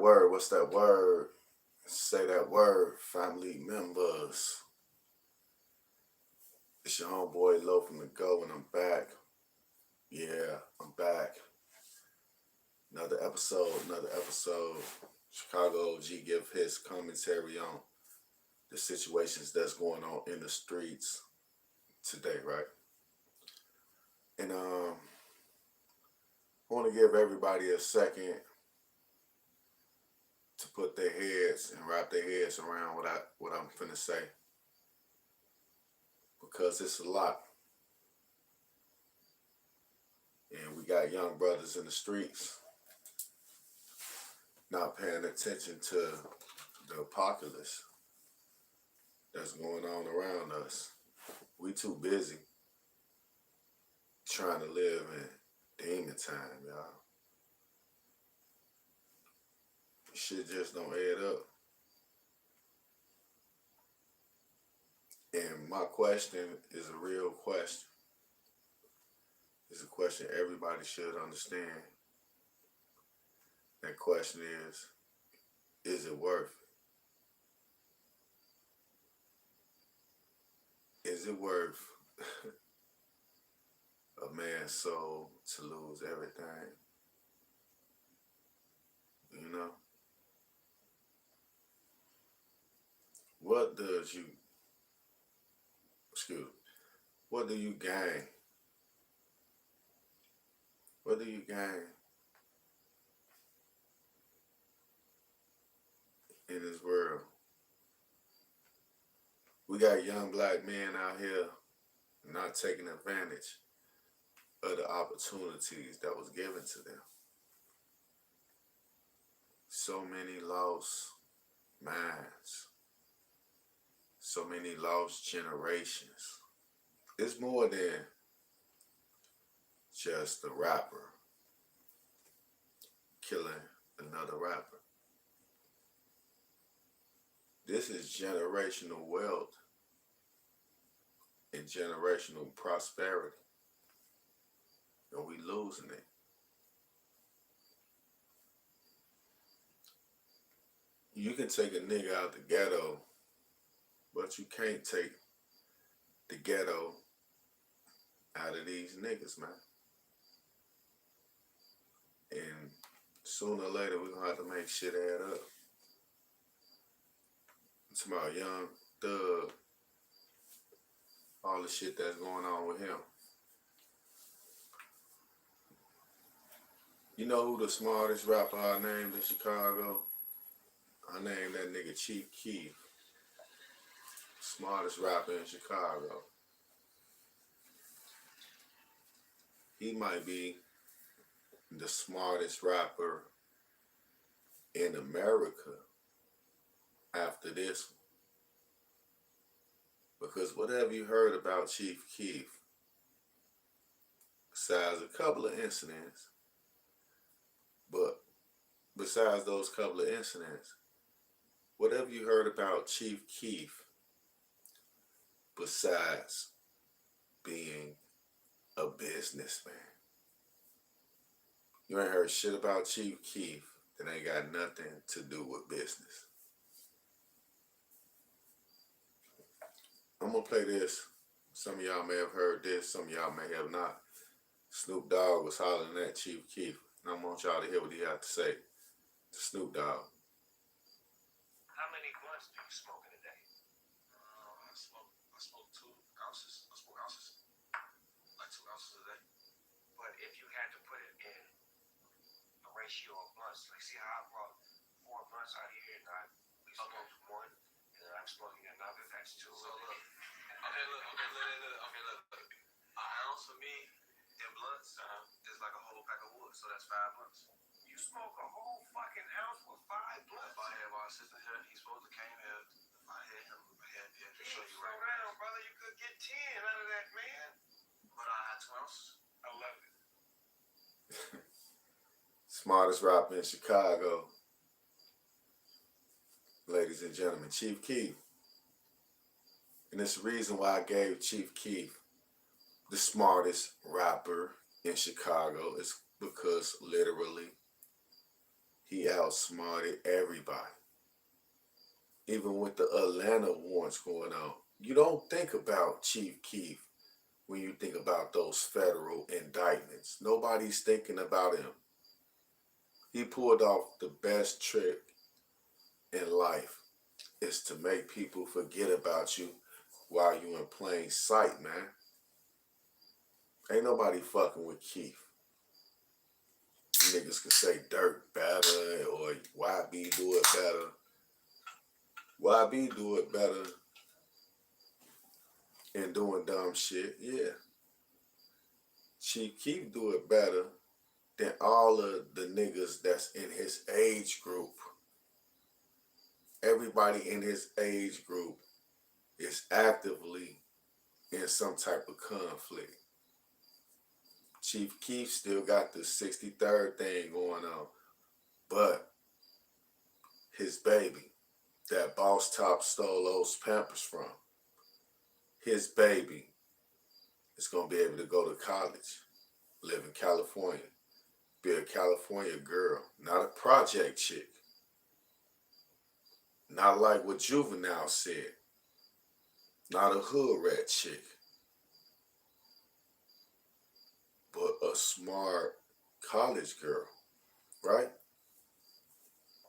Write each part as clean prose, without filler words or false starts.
word? What's that word? Say that word, family members. It's your homeboy Low from the Go, and I'm back. Yeah, I'm back. Another episode, another episode. Chicago OG give his commentary on the situations that's going on in the streets today, right? And I want to give everybody a second to put their heads and wrap their heads around what I'm finna say, because it's a lot. And we got young brothers in the streets not paying attention to the apocalypse that's going on around us. We too busy trying to live in demon time, y'all. Shit just don't add up. And my question is a real question. It's a question everybody should understand. That question is it worth it? Is it worth a man's soul to lose everything? You know? What does you, excuse me, what do you gain? What do you gain in this world? We got young black men out here not taking advantage of the opportunities that was given to them. So many lost minds, so many lost generations. It's more than just a rapper killing another rapper. This is generational wealth and generational prosperity, and we losing it. You can take a nigga out the ghetto, but you can't take the ghetto out of these niggas, man. And sooner or later, we're gonna have to make shit add up. It's about Young Thug, all the shit that's going on with him. You know who the smartest rapper I named in Chicago? I named that nigga Chief Keef. Smartest rapper in Chicago. He might be the smartest rapper in America after this one. Because whatever you heard about Chief Keef, besides a couple of incidents, but besides those couple of incidents, whatever you heard about Chief Keef, besides being a businessman, you ain't heard shit about Chief Keef that ain't got nothing to do with business. I'm gonna play this. Some of y'all may have heard this, some of y'all may have not. Snoop Dogg was hollering at Chief Keef, and I want y'all to hear what he had to say to Snoop Dogg. How many blunts do you smoke in a day? I smoke 2 ounces. I smoke ounces, like 2 ounces a day. But if you had to put it in a ratio of blunts, like see how I brought 4 blunts out here and we smoked one, and then I'm smoking another. That's 2. So look, look. An ounce for me in blunts is like a whole pack of wood, so that's 5 blunts. You smoke a whole fucking ounce with 5 blunts? If I had my assistant here, he's supposed to came here. If I had him, to show you right now. Slow down, brother. You could get 10 out of that, man. But I had 2 ounces. I love it. Smartest rapper in Chicago, ladies and gentlemen, Chief Keef. And it's the reason why I gave Chief Keef the smartest rapper in Chicago is because literally He outsmarted everybody. Even with the Atlanta warrants going on. You don't think about Chief Keef when you think about those federal indictments. Nobody's thinking about him. He pulled off the best trick in life is to make people forget about you while you in plain sight, man. Ain't nobody fucking with Keith. Niggas can say Dirt better or YB do it better. YB do it better in doing dumb shit, yeah. Chief Keef do it better than all of the niggas that's in his age group. Everybody in his age group is actively in some type of conflict. Chief Keef still got the 63rd thing going on, but his baby, that Boss Top stole those Pampers from, his baby is gonna be able to go to college, live in California, be a California girl, not a project chick. Not like what Juvenile said, not a hood rat chick, but a smart college girl, right?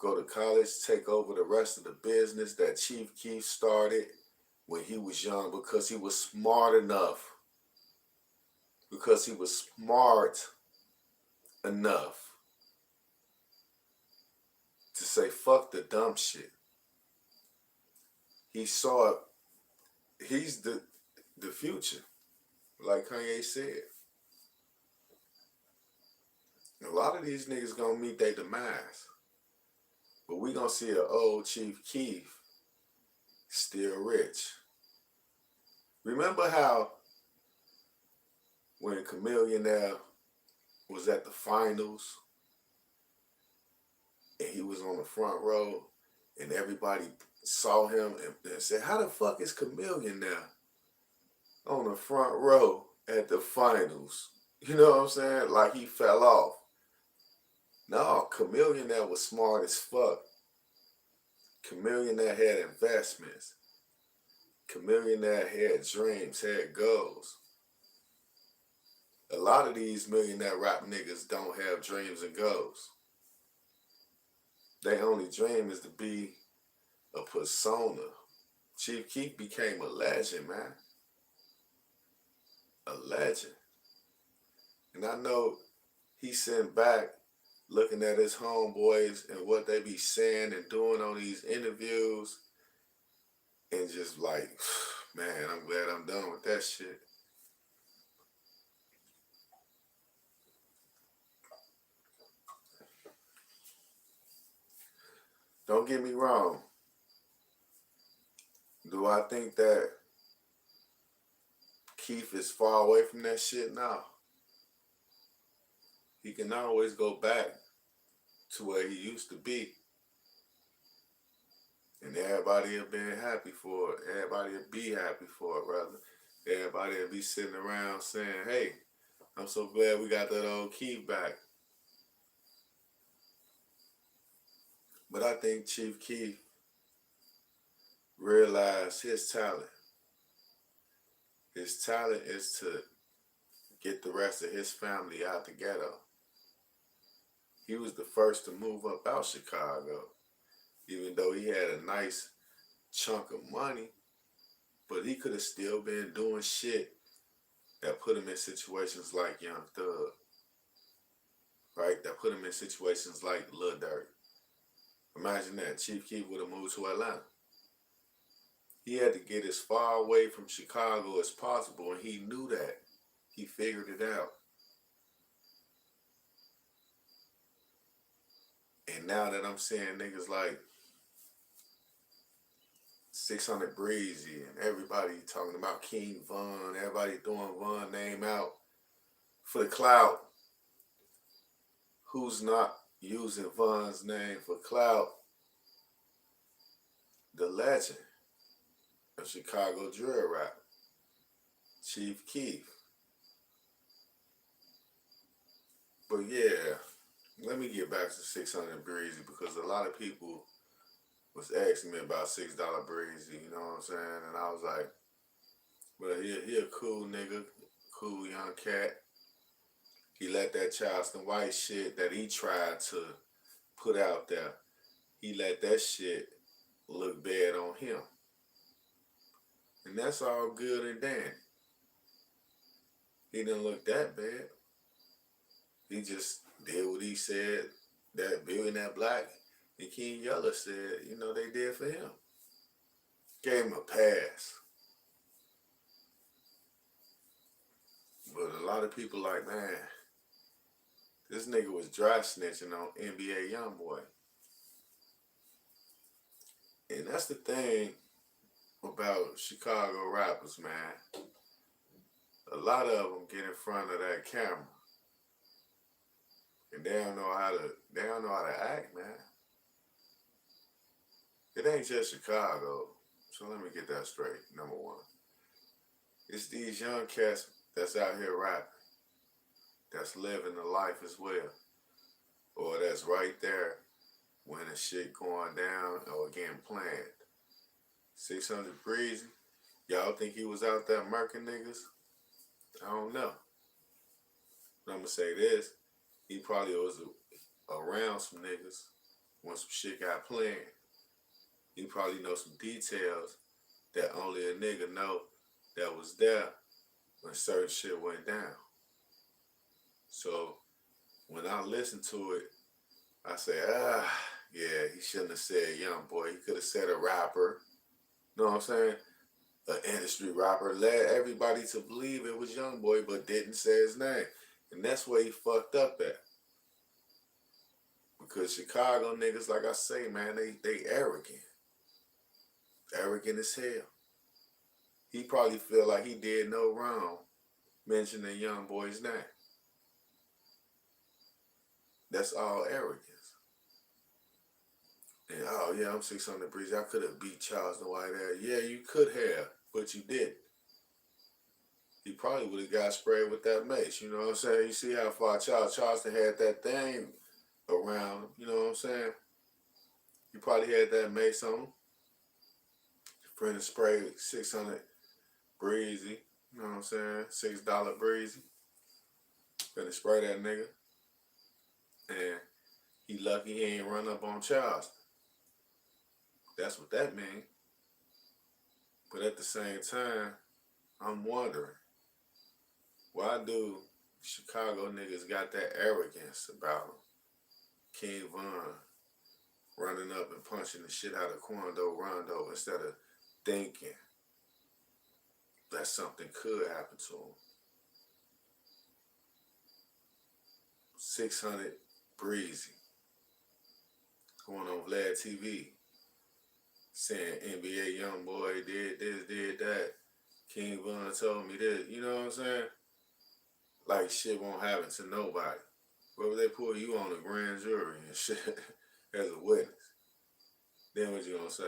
Go to college, take over the rest of the business that Chief Keef started when he was young because he was smart enough. Because he was smart enough to say, fuck the dumb shit. He saw it. He's the future, like Kanye said. A lot of these niggas gonna meet their demise. But we gonna see an old Chief Keef still rich. Remember how when Chameleon was at the finals and he was on the front row and everybody saw him and said, how the fuck is Chameleon on the front row at the finals? You know what I'm saying? Like he fell off. No, Chameleon was smart as fuck. Chameleon had investments. Chameleon had dreams, had goals. A lot of these millionaire rap niggas don't have dreams and goals. Their only dream is to be a persona. Chief Keef became a legend, man. A legend. And I know he's sitting back looking at his homeboys and what they be saying and doing on these interviews and just like, man, I'm glad I'm done with that shit. Don't get me wrong. Do I think that Keith is far away from that shit? No. He can always go back to where he used to be. And everybody will be happy for it. Everybody will be happy for it, rather. Everybody will be sitting around saying, hey, I'm so glad we got that old Keith back. But I think Chief Keef realized his talent. His talent is to get the rest of his family out the ghetto. He was the first to move up out Chicago, even though he had a nice chunk of money, but he could have still been doing shit that put him in situations like Young Thug, right? That put him in situations like Lil Durk. Imagine that Chief Keef would have moved to Atlanta. He had to get as far away from Chicago as possible, and he knew that. He figured it out. And now that I'm seeing niggas like 600 Breezy and everybody talking about King Von, everybody throwing Von name out for the clout. Who's not using Von's name for clout? The legend of Chicago drill rap, Chief Keef. But yeah, let me get back to 600 breezy because a lot of people was asking me about $6 breezy. You know what I'm saying? And I was like, well, he a cool nigga, cool young cat. He let that Charleston White shit that he tried to put out there. He let that shit look bad on him. And that's all good and dandy. He didn't look that bad. He just did what he said that Billionaire Black and King Yeller said, you know, they did for him. Gave him a pass. But a lot of people like, man, this nigga was dry snitching on NBA Youngboy. And that's the thing about Chicago rappers, man. A lot of them get in front of that camera and they don't know how to act, man. It ain't just Chicago. So let me get that straight. Number one, it's these young cats that's out here rapping, that's living the life as well, or that's right there when the shit going down or getting planned. 600 Breezy, y'all think he was out there murking niggas? I don't know. But I'm gonna say this: he probably was around some niggas when some shit got planned. He probably knows some details that only a nigga know that was there when certain shit went down. So when I listen to it, I say, yeah, he shouldn't have said young boy. He could have said a rapper. You know what I'm saying? An industry rapper. Led everybody to believe it was young boy, but didn't say his name. And that's where he fucked up at. Because Chicago niggas, like I say, man, they arrogant. Arrogant as hell. He probably feel like he did no wrong mentioning young boy's name. That's all arrogance. And oh yeah, I'm 600 Breezy. I could have beat Charles the White Air. Yeah, you could have, but you didn't. He probably would have got sprayed with that mace. You know what I'm saying? You see how far Charleston had that thing around him. You know what I'm saying? He probably had that mace on him. Friend sprayed 600 Breezy. You know what I'm saying? $6 Breezy. Finna spray that nigga. And he lucky he ain't run up on Charleston. That's what that means. But at the same time, I'm wondering, why do Chicago niggas got that arrogance about them? King Von running up and punching the shit out of Quando Rondo instead of thinking that something could happen to him. 600 Breezy going on Vlad TV saying NBA Youngboy did this, did that. King Von told me this. You know what I'm saying? Like shit won't happen to nobody. What if they pull you on a grand jury and shit as a witness? Then what you gonna say?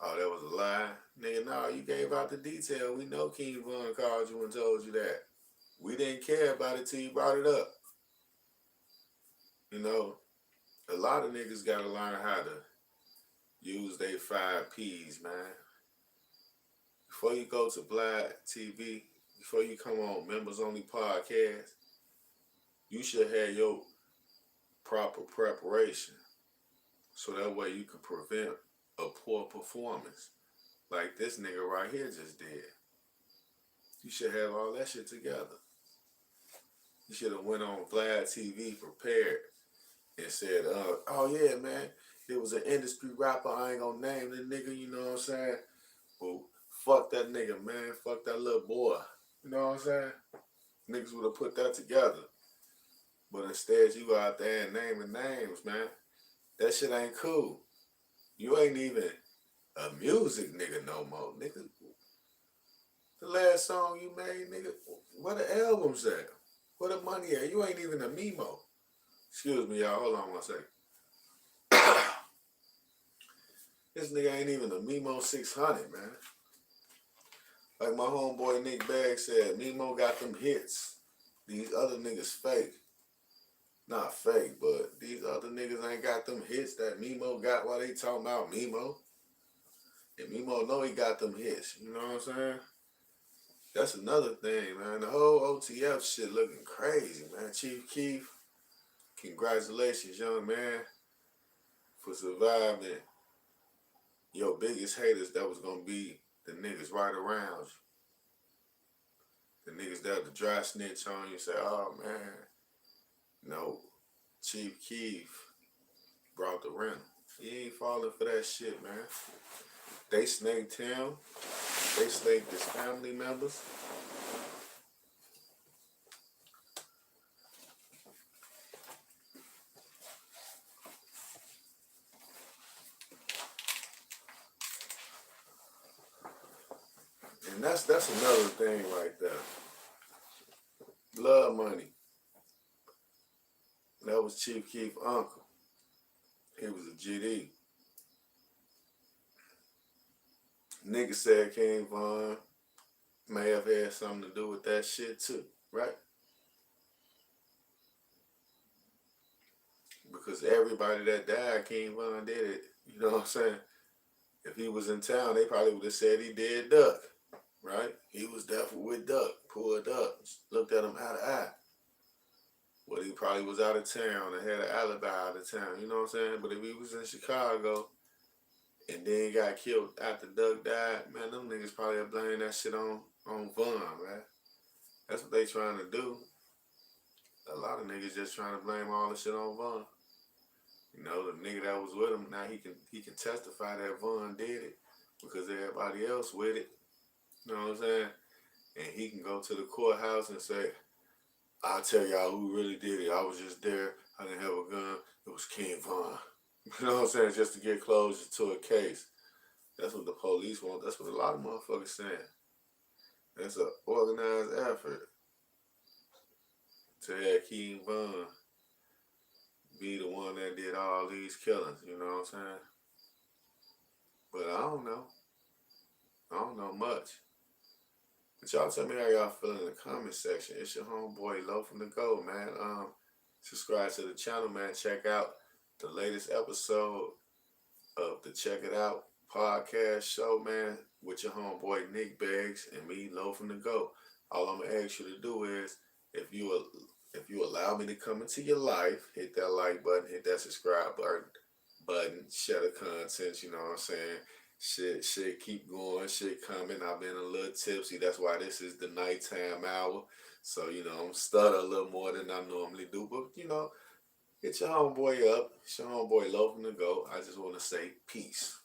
Oh, that was a lie? Nigga, no, you gave out the detail. We know King Von called you and told you that. We didn't care about it till you brought it up. You know, a lot of niggas gotta learn how to use their 5 P's, man. Before you go to Vlad TV, before you come on Members Only Podcast, you should have your proper preparation. So that way you can prevent a poor performance like this nigga right here just did. You should have all that shit together. You should have went on Vlad TV prepared and said, oh yeah, man, it was an industry rapper. I ain't gonna name the nigga, you know what I'm saying? Well, fuck that nigga, man. Fuck that little boy. You know what I'm saying? Niggas would have put that together. But instead, you go out there and naming names, man. That shit ain't cool. You ain't even a music nigga no more, nigga. The last song you made, nigga, where the albums at? Where the money at? You ain't even a Memo. Excuse me, y'all. Hold on one second. This nigga ain't even a Memo 600, man. Like my homeboy Nick Bagg said, Memo got them hits. These other niggas fake. Not fake, but these other niggas ain't got them hits that Mimo got while they talking about Mimo. And Mimo know he got them hits. You know what I'm saying? That's another thing, man. The whole OTF shit looking crazy, man. Chief Keef, congratulations, young man, for surviving your biggest haters that was gonna be the niggas right around you. The niggas that the dry snitch on you say, oh man, no, Chief Keef brought the rental. He ain't falling for that shit, man. They snaked him. They snaked his family members. And that's another thing right there. Blood money. That was Chief Keef's uncle. He was a GD. Nigga said King Von may have had something to do with that shit too, right? Because everybody that died, King Von did it. You know what I'm saying? If he was in town, they probably would have said he did Duck, right? He was definitely with Duck, pulled up, looked at him eye to eye. Well, he probably was out of town and had an alibi out of town, you know what I'm saying? But if he was in Chicago and then he got killed after Duck died, man, them niggas probably have blamed that shit on Von, man. That's what they trying to do. A lot of niggas just trying to blame all the shit on Von. You know, the nigga that was with him, now he can testify that Von did it because everybody else with it. You know what I'm saying? And he can go to the courthouse and say, I'll tell y'all who really did it. I was just there. I didn't have a gun. It was King Von. You know what I'm saying? Just to get closure to a case. That's what the police want. That's what a lot of motherfuckers saying. It's an organized effort to have King Von be the one that did all these killings. You know what I'm saying? But I don't know. I don't know much. But y'all tell me how y'all feel in the comment section. It's your homeboy Low from the Go, man. Subscribe to the channel, man. Check out the latest episode of the Check It Out podcast show, man, with your homeboy Nick Beggs and me, Low from the Go. All I'm gonna ask you to do is, if you allow me to come into your life, hit that like button, hit that subscribe button, share the content. You know what I'm saying? Shit, keep going, shit coming. I've been a little tipsy. That's why this is the nighttime hour. So, you know, I'm stutter a little more than I normally do. But, you know, hit your homeboy up. It's your homeboy Low from the Go. I just want to say peace.